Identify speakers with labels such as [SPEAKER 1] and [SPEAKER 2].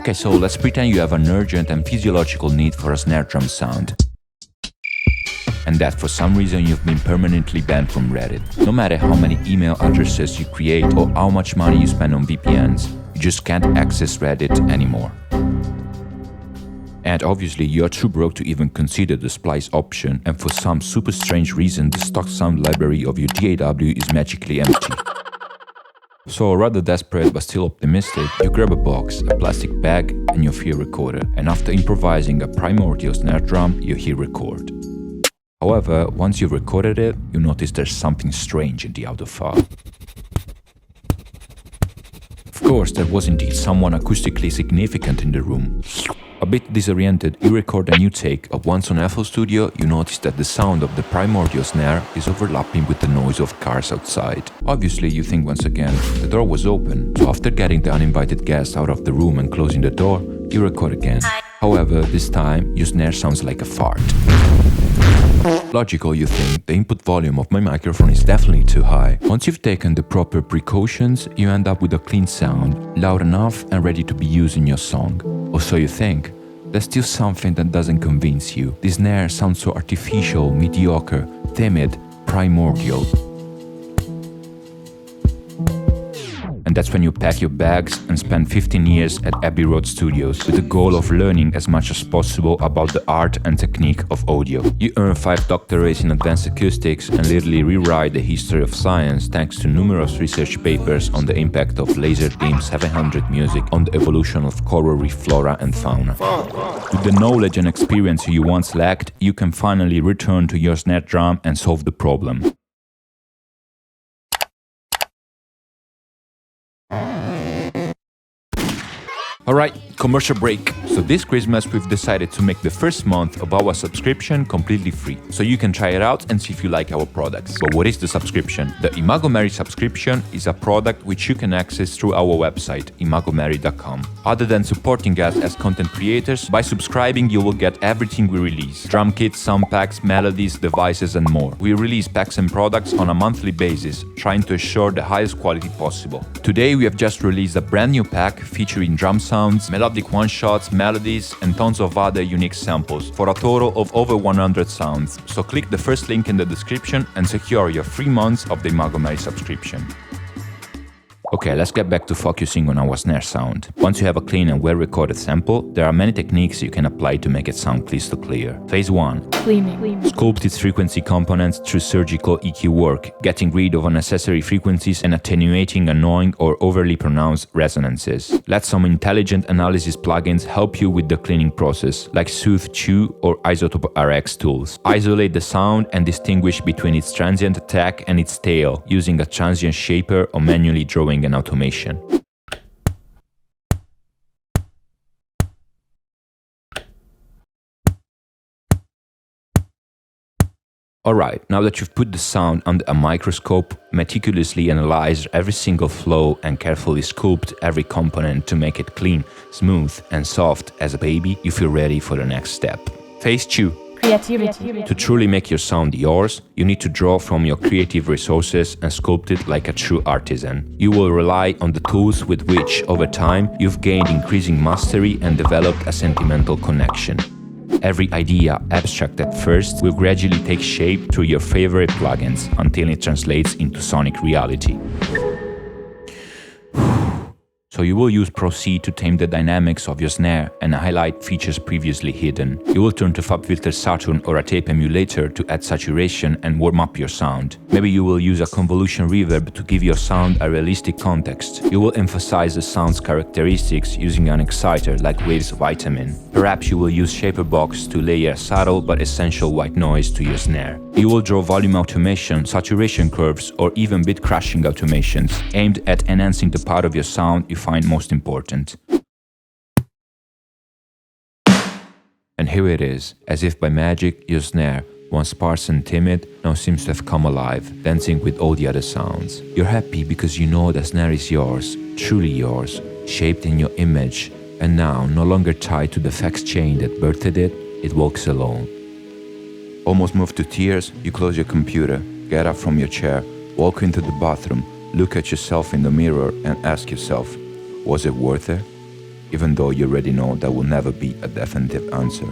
[SPEAKER 1] Okay, so let's pretend you have an urgent and physiological need for a snare drum sound, and that for some reason you've been permanently banned from Reddit. No matter how many email addresses you create or how much money you spend on VPNs, you just can't access Reddit anymore. And obviously you're too broke to even consider the splice option, and for some super strange reason the stock sound library of your DAW is magically empty. So rather desperate but still optimistic, you grab a box, a plastic bag and your field recorder, and after improvising a primordial snare drum, you hit record. However, once you've recorded it, you notice there's something strange in the audio file. Of course, there was indeed someone acoustically significant in the room. A bit disoriented, you record a new take, but once on FL Studio, you notice that the sound of the primordial snare is overlapping with the noise of cars outside. Obviously, you think once again, the door was open, so after getting the uninvited guest out of the room and closing the door, you record again. However, this time, your snare sounds like a fart. Logical, you think, the input volume of my microphone is definitely too high. Once you've taken the proper precautions, you end up with a clean sound, loud enough and ready to be used in your song. Or so you think. There's still something that doesn't convince you. This snare sounds so artificial, mediocre, timid, primordial. And that's when you pack your bags and spend 15 years at Abbey Road Studios with the goal of learning as much as possible about the art and technique of audio. You earn 5 doctorates in advanced acoustics and literally rewrite the history of science thanks to numerous research papers on the impact of laser beam 700 music on the evolution of coral reef flora and fauna. With the knowledge and experience you once lacked, you can finally return to your snare drum and solve the problem. Alright, commercial break. So this Christmas we've decided to make the first month of our subscription completely free, so you can try it out and see if you like our products. But what is the subscription? The imagomeri subscription is a product which you can access through our website, imagomeri.com. Other than supporting us as content creators, by subscribing you will get everything we release. Drum kits, sound packs, melodies, devices and more. We release packs and products on a monthly basis, trying to assure the highest quality possible. Today we have just released a brand new pack featuring drum sounds, melodic one-shots, melodies and tons of other unique samples for a total of over 100 sounds. So click the first link in the description and secure your 3 months of the imagomeri subscription. Okay, let's get back to focusing on our snare sound. Once you have a clean and well-recorded sample, there are many techniques you can apply to make it sound crystal clear. Phase 1.
[SPEAKER 2] Cleaning.
[SPEAKER 1] Sculpt its frequency components through surgical EQ work, getting rid of unnecessary frequencies and attenuating annoying or overly pronounced resonances. Let some intelligent analysis plugins help you with the cleaning process, like Soothe Chew or Isotope RX tools. Isolate the sound and distinguish between its transient attack and its tail, using a transient shaper or manually drawing an automation. Alright, now that you've put the sound under a microscope, meticulously analyze every single flow and carefully sculpt every component to make it clean, smooth and soft as a baby, you feel ready for the next step. Phase 2.
[SPEAKER 2] Creativity.
[SPEAKER 1] To truly make your sound yours, you need to draw from your creative resources and sculpt it like a true artisan. You will rely on the tools with which, over time, you've gained increasing mastery and developed a sentimental connection. Every idea, abstract at first, will gradually take shape through your favorite plugins until it translates into sonic reality. So you will use Pro C to tame the dynamics of your snare and highlight features previously hidden. You will turn to FabFilter Saturn or a tape emulator to add saturation and warm up your sound. Maybe you will use a convolution reverb to give your sound a realistic context. You will emphasize the sound's characteristics using an exciter like Waves Vitamin. Perhaps you will use Shaperbox to layer subtle but essential white noise to your snare. You will draw volume automation, saturation curves, or even bit crashing automations aimed at enhancing the part of your sound you find most important. And here it is, as if by magic, your snare, once sparse and timid, now seems to have come alive, dancing with all the other sounds. You're happy because you know the snare is yours, truly yours, shaped in your image, and now, no longer tied to the fax chain that birthed it, it walks alone. Almost moved to tears, you close your computer, get up from your chair, walk into the bathroom, look at yourself in the mirror and ask yourself, was it worth it? even though you already know that will never be a definitive answer.